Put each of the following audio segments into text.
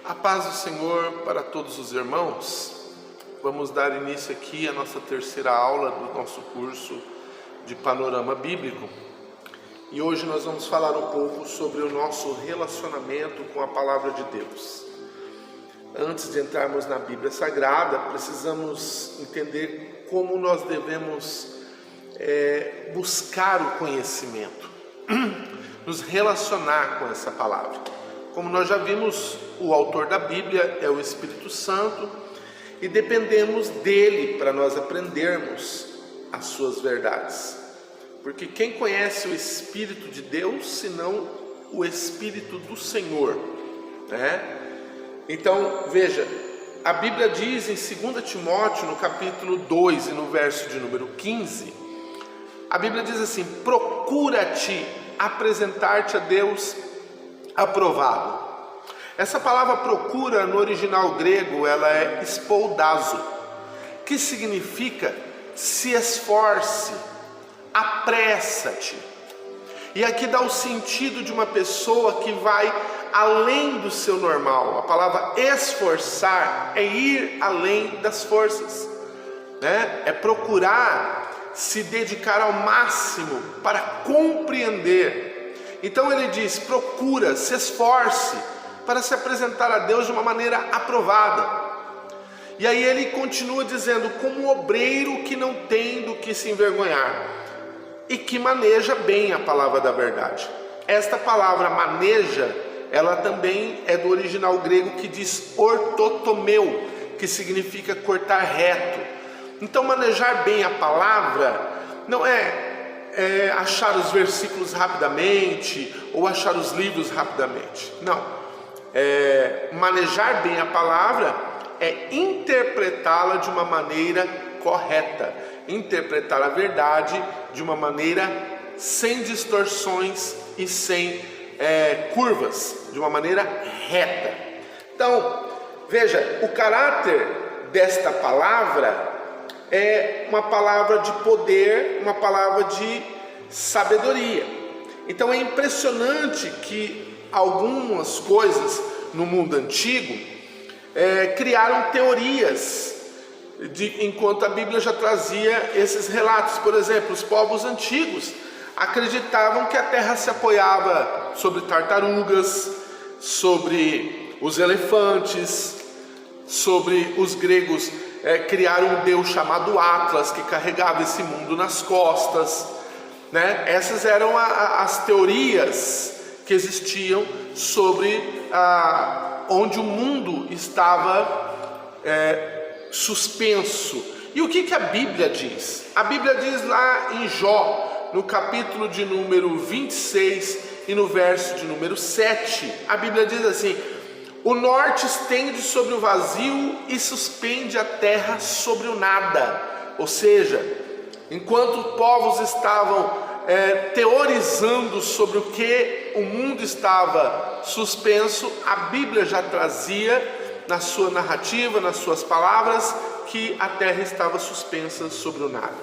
A paz do Senhor para todos os irmãos. Vamos dar início aqui à nossa terceira aula do nosso curso de Panorama Bíblico. E hoje nós vamos falar um pouco sobre o nosso relacionamento com a Palavra de Deus. Antes de entrarmos na Bíblia Sagrada, precisamos entender como nós devemos buscar o conhecimento, nos relacionar com essa palavra. Como nós já vimos, o autor da Bíblia é o Espírito Santo e dependemos dele para nós aprendermos as suas verdades. Porque quem conhece o Espírito de Deus, senão o Espírito do Senhor, né? Então, veja, a Bíblia diz em 2 Timóteo, no capítulo 2 e no verso de número 15, a Bíblia diz assim: procura-te apresentar-te a Deus aprovado. Essa palavra procura no original grego, ela é espoudazo, que significa se esforce, apressa-te. E aqui dá o sentido de uma pessoa que vai além do seu normal. A palavra esforçar é ir além das forças, né? É procurar se dedicar ao máximo para compreender. Então ele diz: procura, se esforce para se apresentar a Deus de uma maneira aprovada. E aí ele continua dizendo: como obreiro que não tem do que se envergonhar e que maneja bem a palavra da verdade. Esta palavra maneja, ela também é do original grego que diz ortotomeu, que significa cortar reto. Então manejar bem a palavra não é achar os versículos rapidamente ou achar os livros rapidamente. Não. Manejar bem a palavra é interpretá-la de uma maneira correta, interpretar a verdade de uma maneira sem distorções e sem curvas, de uma maneira reta. Então, veja, o caráter desta palavra é uma palavra de poder, uma palavra de sabedoria. Então é impressionante que algumas coisas no mundo antigo criaram teorias, enquanto a Bíblia já trazia esses relatos. Por exemplo, os povos antigos acreditavam que a terra se apoiava sobre tartarugas, sobre os elefantes, sobre os gregos criaram um deus chamado Atlas, que carregava esse mundo nas costas, né? Essas eram as teorias que existiam sobre onde o mundo estava suspenso. E o que a Bíblia diz? A Bíblia diz lá em Jó, no capítulo de número 26 e no verso de número 7, a Bíblia diz assim: o norte estende sobre o vazio e suspende a terra sobre o nada. Ou seja, enquanto povos estavam teorizando sobre o que o mundo estava suspenso, a Bíblia já trazia na sua narrativa, nas suas palavras, que a terra estava suspensa sobre o nada.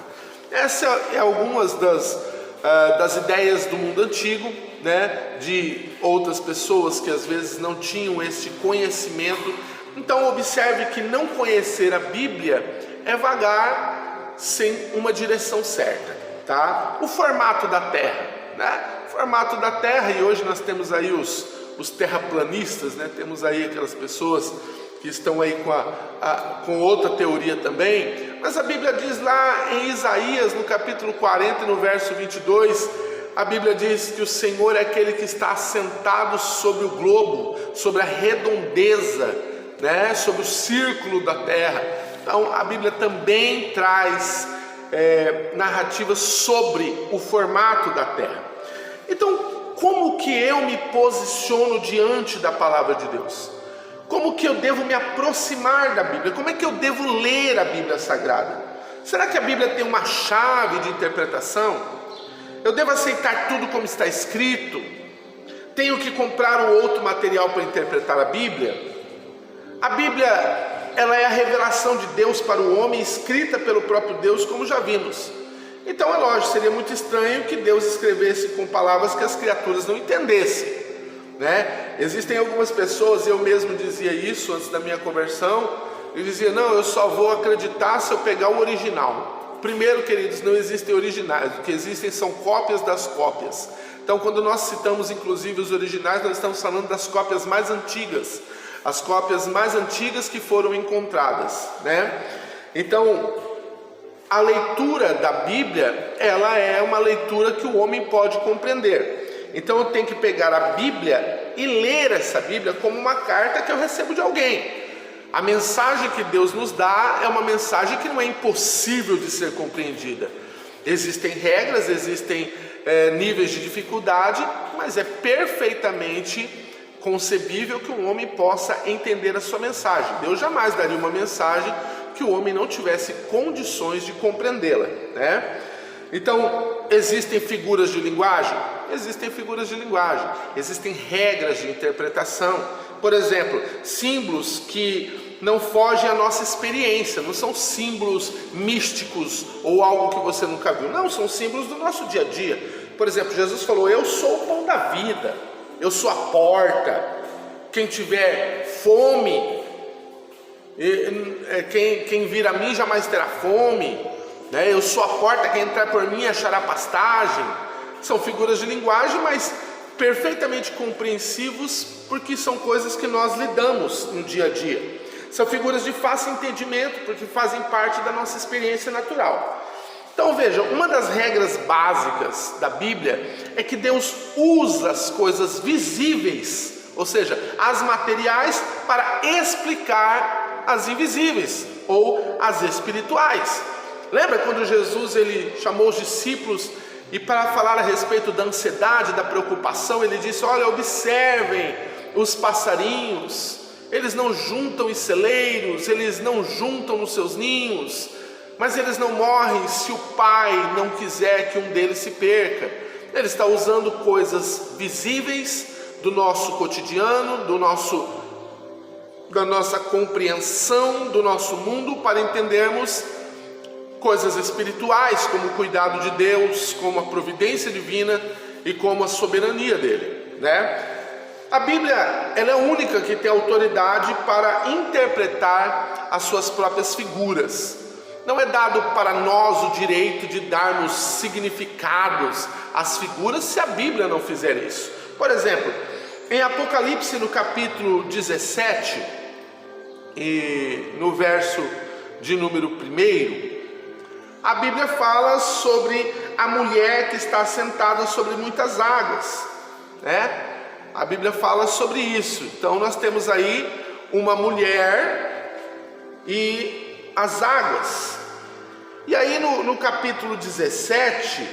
Essa é algumas das ideias do mundo antigo, né, de outras pessoas que às vezes não tinham esse conhecimento. Então observe que não conhecer a Bíblia é vagar sem uma direção certa, tá? O formato da Terra, né? O formato da Terra, e hoje nós temos aí os terraplanistas, né? Temos aí aquelas pessoas que estão aí com outra teoria também. Mas a Bíblia diz lá em Isaías, no capítulo 40, no verso 22, a Bíblia diz que o Senhor é aquele que está assentado sobre o globo, sobre a redondeza, né? Sobre o círculo da terra. Então a Bíblia também traz narrativas sobre o formato da terra. Então, como que eu me posiciono diante da palavra de Deus? Como que eu devo me aproximar da Bíblia? Como é que eu devo ler a Bíblia Sagrada? Será que a Bíblia tem uma chave de interpretação? Eu devo aceitar tudo como está escrito? Tenho que comprar um outro material para interpretar a Bíblia? A Bíblia, ela é a revelação de Deus para o homem, escrita pelo próprio Deus, como já vimos. Então é lógico, seria muito estranho que Deus escrevesse com palavras que as criaturas não entendessem. né? Existem algumas pessoas, eu mesmo dizia isso antes da minha conversão, eu dizia, não, eu só vou acreditar se eu pegar o original. Primeiro, queridos, não existem originais, o que existem são cópias das cópias. Então, quando nós citamos inclusive os originais, nós estamos falando das cópias mais antigas, as cópias mais antigas que foram encontradas, né? Então, a leitura da Bíblia, ela é uma leitura que o homem pode compreender. Então, eu tenho que pegar a Bíblia e ler essa Bíblia como uma carta que eu recebo de alguém. A mensagem que Deus nos dá é uma mensagem que não é impossível de ser compreendida. Existem regras, existem níveis de dificuldade, mas é perfeitamente concebível que um homem possa entender a sua mensagem. Deus jamais daria uma mensagem que o homem não tivesse condições de compreendê-la, né? Então, existem figuras de linguagem? Existem figuras de linguagem. Existem regras de interpretação. Por exemplo, símbolos que não fogem à nossa experiência, não são símbolos místicos ou algo que você nunca viu, não, são símbolos do nosso dia a dia. Por exemplo, Jesus falou, eu sou o pão da vida, eu sou a porta, quem tiver fome, quem vir a mim jamais terá fome, né? Eu sou a porta, quem entrar por mim achará pastagem. São figuras de linguagem, mas perfeitamente compreensivos, porque são coisas que nós lidamos no dia a dia. São figuras de fácil entendimento, porque fazem parte da nossa experiência natural. Então veja, uma das regras básicas da Bíblia é que Deus usa as coisas visíveis, ou seja, as materiais, para explicar as invisíveis ou as espirituais. Lembra quando Jesus ele chamou os discípulos e para falar a respeito da ansiedade, da preocupação, ele disse, olha, observem os passarinhos, eles não juntam em celeiros, eles não juntam nos seus ninhos, mas eles não morrem se o Pai não quiser que um deles se perca. Ele está usando coisas visíveis do nosso cotidiano, da nossa compreensão do nosso mundo, para entendermos coisas espirituais, como o cuidado de Deus, como a providência divina e como a soberania dele, né? A Bíblia, ela é a única que tem autoridade para interpretar as suas próprias figuras. Não é dado para nós o direito de darmos significados às figuras se a Bíblia não fizer isso. Por exemplo, em Apocalipse, no capítulo 17, e no verso de número 1, a Bíblia fala sobre a mulher que está sentada sobre muitas águas, né? A Bíblia fala sobre isso. Então nós temos aí uma mulher e as águas. E aí no capítulo 17,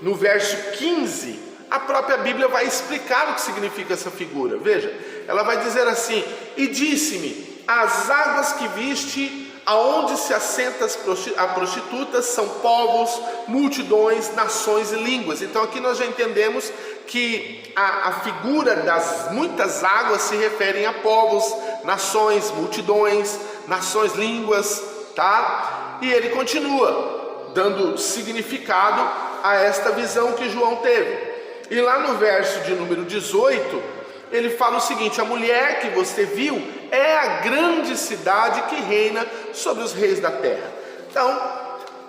no verso 15, a própria Bíblia vai explicar o que significa essa figura. Veja, ela vai dizer assim, e disse-me, as águas que viste, aonde se assenta a prostitutas, são povos, multidões, nações e línguas. Então aqui nós já entendemos que a figura das muitas águas se referem a povos, nações, multidões, nações, línguas, tá? E ele continua dando significado a esta visão que João teve. E lá no verso de número 18, ele fala o seguinte, a mulher que você viu é a grande cidade que reina sobre os reis da terra. Então,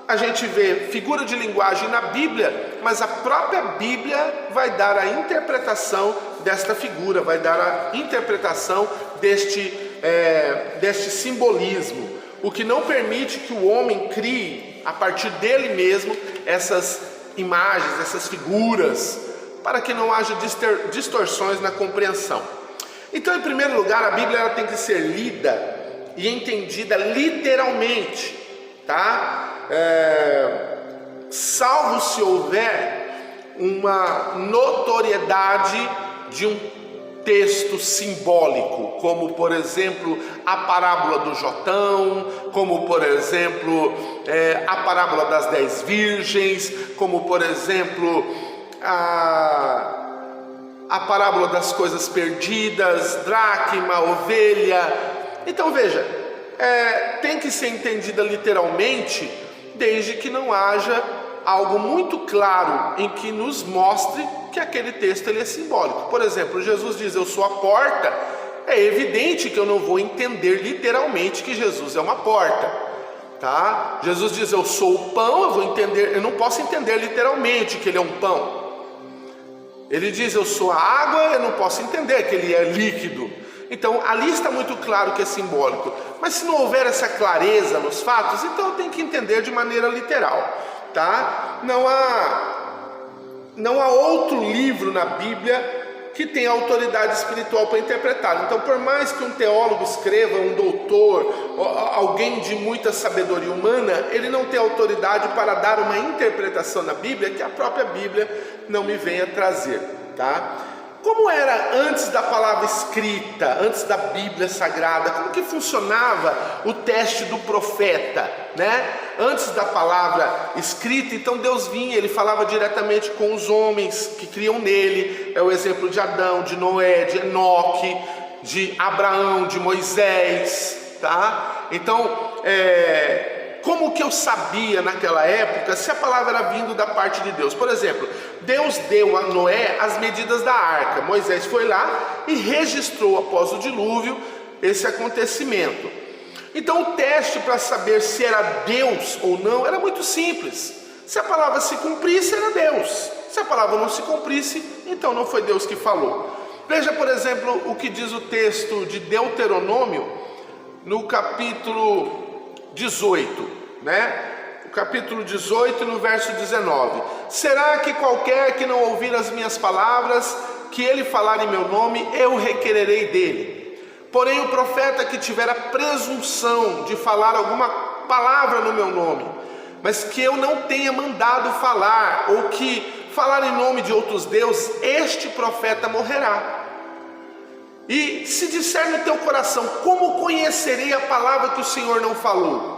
a gente vê figura de linguagem na Bíblia, mas a própria Bíblia vai dar a interpretação desta figura, vai dar a interpretação deste simbolismo, o que não permite que o homem crie, a partir dele mesmo, essas imagens, essas figuras, para que não haja distorções na compreensão. Então, em primeiro lugar, a Bíblia ela tem que ser lida e entendida literalmente, tá? Salvo se houver uma notoriedade de um texto simbólico, como por exemplo a parábola do Jotão, como por exemplo a parábola das 10 virgens, como por exemplo a parábola das coisas perdidas, dracma, ovelha. Então veja, tem que ser entendida literalmente, desde que não haja algo muito claro em que nos mostre que aquele texto ele é simbólico. Por exemplo, Jesus diz: eu sou a porta. É evidente que eu não vou entender literalmente que Jesus é uma porta, tá? Jesus diz: eu sou o pão. Eu não posso entender literalmente que ele é um pão. Ele diz: eu sou a água. Eu não posso entender que ele é líquido. Então ali está muito claro que é simbólico. Mas se não houver essa clareza nos fatos, então eu tenho que entender de maneira literal, tá? Não há outro livro na Bíblia que tenha autoridade espiritual para interpretá-lo. Então, por mais que um teólogo escreva, um doutor, alguém de muita sabedoria humana, ele não tem autoridade para dar uma interpretação na Bíblia que a própria Bíblia não me venha trazer, tá? Como era antes da palavra escrita, antes da Bíblia Sagrada? Como que funcionava o teste do profeta, né? Antes da palavra escrita, então Deus vinha, ele falava diretamente com os homens que criam nele. É o exemplo de Adão, de Noé, de Enoque, de Abraão, de Moisés, tá? Então, como que eu sabia naquela época se a palavra era vindo da parte de Deus? Por exemplo, Deus deu a Noé as medidas da arca. Moisés foi lá e registrou após o dilúvio esse acontecimento. Então o teste para saber se era Deus ou não era muito simples. Se a palavra se cumprisse, era Deus. Se a palavra não se cumprisse, então não foi Deus que falou. Veja, por exemplo, o que diz o texto de Deuteronômio no capítulo 18, né? O capítulo 18, no verso 19: será que qualquer que não ouvir as minhas palavras, que ele falar em meu nome, eu requererei dele? Porém o profeta que tiver a presunção de falar alguma palavra no meu nome, mas que eu não tenha mandado falar, ou que falar em nome de outros deuses, este profeta morrerá. E se disser no teu coração: como conhecerei a palavra que o Senhor não falou?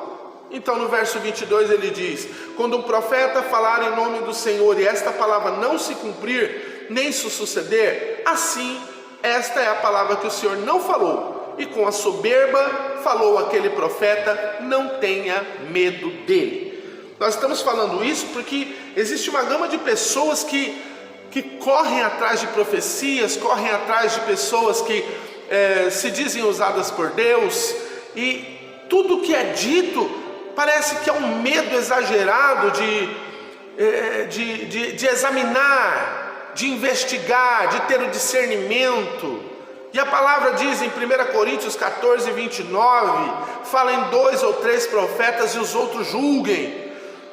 Então no verso 22 ele diz: quando um profeta falar em nome do Senhor e esta palavra não se cumprir, nem se suceder, assim esta é a palavra que o Senhor não falou, e com a soberba falou aquele profeta: não tenha medo dele. Nós estamos falando isso porque existe uma gama de pessoas que correm atrás de profecias, correm atrás de pessoas que se dizem usadas por Deus, e tudo que é dito parece que é um medo exagerado de examinar, de investigar, de ter o discernimento. E a palavra diz em 1 Coríntios 14, 29, fala em 2 ou 3 profetas e os outros julguem.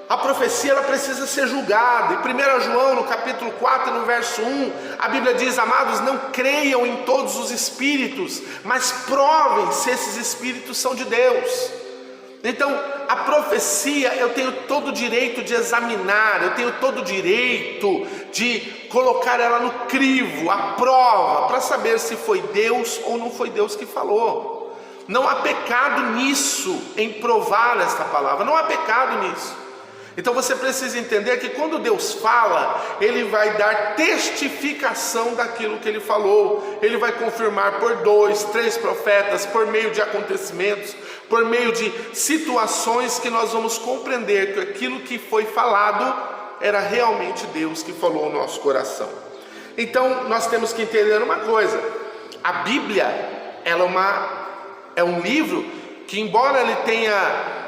A profecia ela precisa ser julgada. Em 1 João, no capítulo 4, no verso 1, a Bíblia diz: amados, não creiam em todos os espíritos, mas provem se esses espíritos são de Deus. Então, a profecia eu tenho todo o direito de examinar, eu tenho todo o direito de colocar ela no crivo, à prova, para saber se foi Deus ou não foi Deus que falou. Não há pecado nisso, em provar esta palavra, não há pecado nisso. Então você precisa entender que quando Deus fala, Ele vai dar testificação daquilo que Ele falou. Ele vai confirmar por 2, 3 profetas, por meio de acontecimentos, por meio de situações que nós vamos compreender que aquilo que foi falado era realmente Deus que falou ao nosso coração. Então nós temos que entender uma coisa: a Bíblia ela é um livro que, embora ele tenha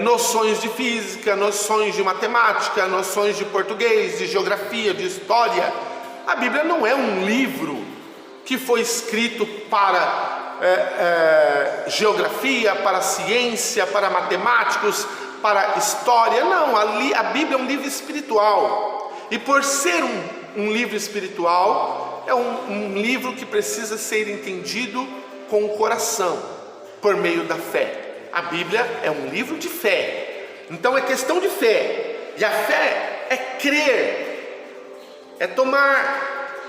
noções de física, noções de matemática, noções de português, de geografia, de história, a Bíblia não é um livro que foi escrito para geografia, para ciência, para matemáticos, para história. Não, a Bíblia é um livro espiritual, e por ser um livro espiritual, é um livro que precisa ser entendido com o coração, por meio da fé. A Bíblia é um livro de fé, então é questão de fé, e a fé é crer,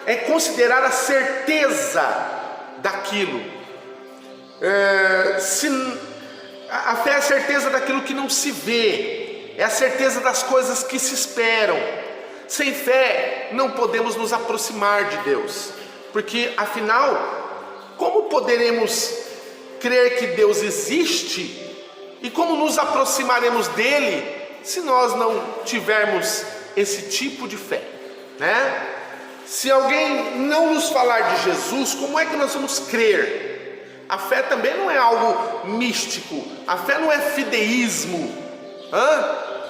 é considerar a certeza daquilo. A fé é a certeza daquilo que não se vê, é a certeza das coisas que se esperam. Sem fé não podemos nos aproximar de Deus, porque afinal, como poderemos crer que Deus existe, e como nos aproximaremos dele se nós não tivermos esse tipo de fé, né? Se alguém não nos falar de Jesus, como é que nós vamos crer? A fé também não é algo místico, a fé não é fideísmo,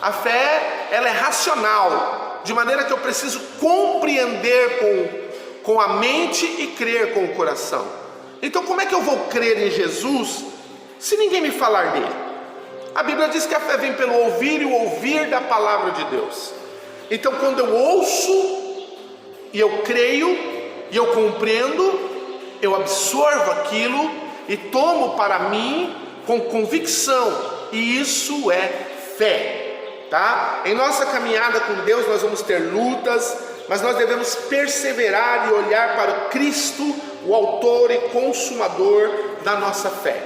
a fé ela é racional, de maneira que eu preciso compreender com a mente e crer com o coração. Então como é que eu vou crer em Jesus se ninguém me falar dele? A Bíblia diz que a fé vem pelo ouvir e o ouvir da palavra de Deus. Então quando eu ouço e eu creio e eu compreendo, eu absorvo aquilo e tomo para mim com convicção, e isso é fé, tá? Em nossa caminhada com Deus nós vamos ter lutas, mas nós devemos perseverar e olhar para o Cristo, o autor e consumador da nossa fé.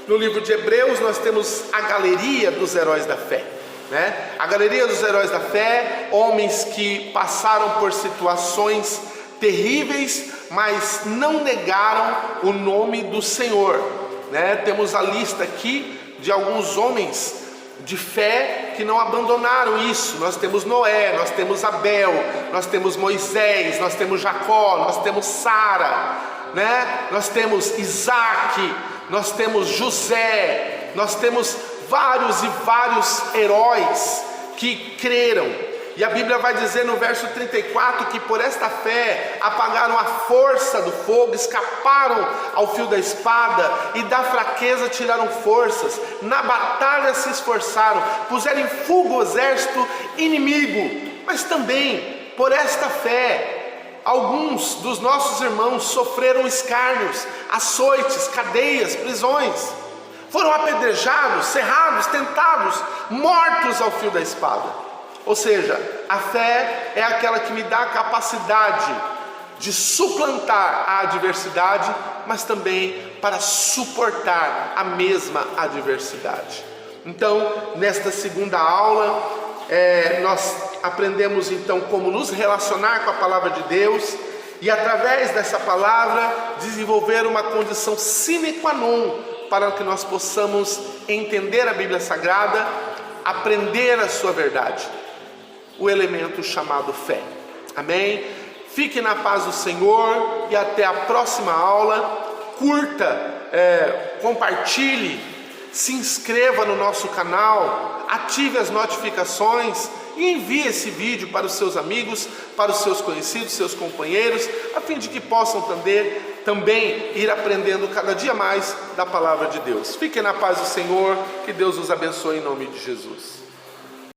No livro de Hebreus nós temos a galeria dos heróis da fé, né? A galeria dos heróis da fé, homens que passaram por situações terríveis, mas não negaram o nome do Senhor, né? Temos a lista aqui de alguns homens de fé que não abandonaram isso. Nós temos Noé, nós temos Abel, nós temos Moisés, nós temos Jacó, nós temos Sara, né? Nós temos Isaac, nós temos José, nós temos vários e vários heróis que creram. E a Bíblia vai dizer no verso 34 que por esta fé apagaram a força do fogo, escaparam ao fio da espada e da fraqueza tiraram forças, na batalha se esforçaram, puseram em fuga o exército inimigo. Mas também por esta fé alguns dos nossos irmãos sofreram escárnios, açoites, cadeias, prisões, foram apedrejados, cerrados, tentados, mortos ao fio da espada. Ou seja, a fé é aquela que me dá a capacidade de suplantar a adversidade, mas também para suportar a mesma adversidade. Então, nesta segunda aula, nós aprendemos então como nos relacionar com a palavra de Deus e através dessa palavra desenvolver uma condição sine qua non para que nós possamos entender a Bíblia Sagrada, aprender a sua verdade, o elemento chamado fé. Amém? Fique na paz do Senhor e até a próxima aula. Curta, compartilhe, se inscreva no nosso canal, ative as notificações e envie esse vídeo para os seus amigos, para os seus conhecidos, seus companheiros, a fim de que possam também ir aprendendo cada dia mais da palavra de Deus. Fiquem na paz do Senhor, que Deus os abençoe em nome de Jesus.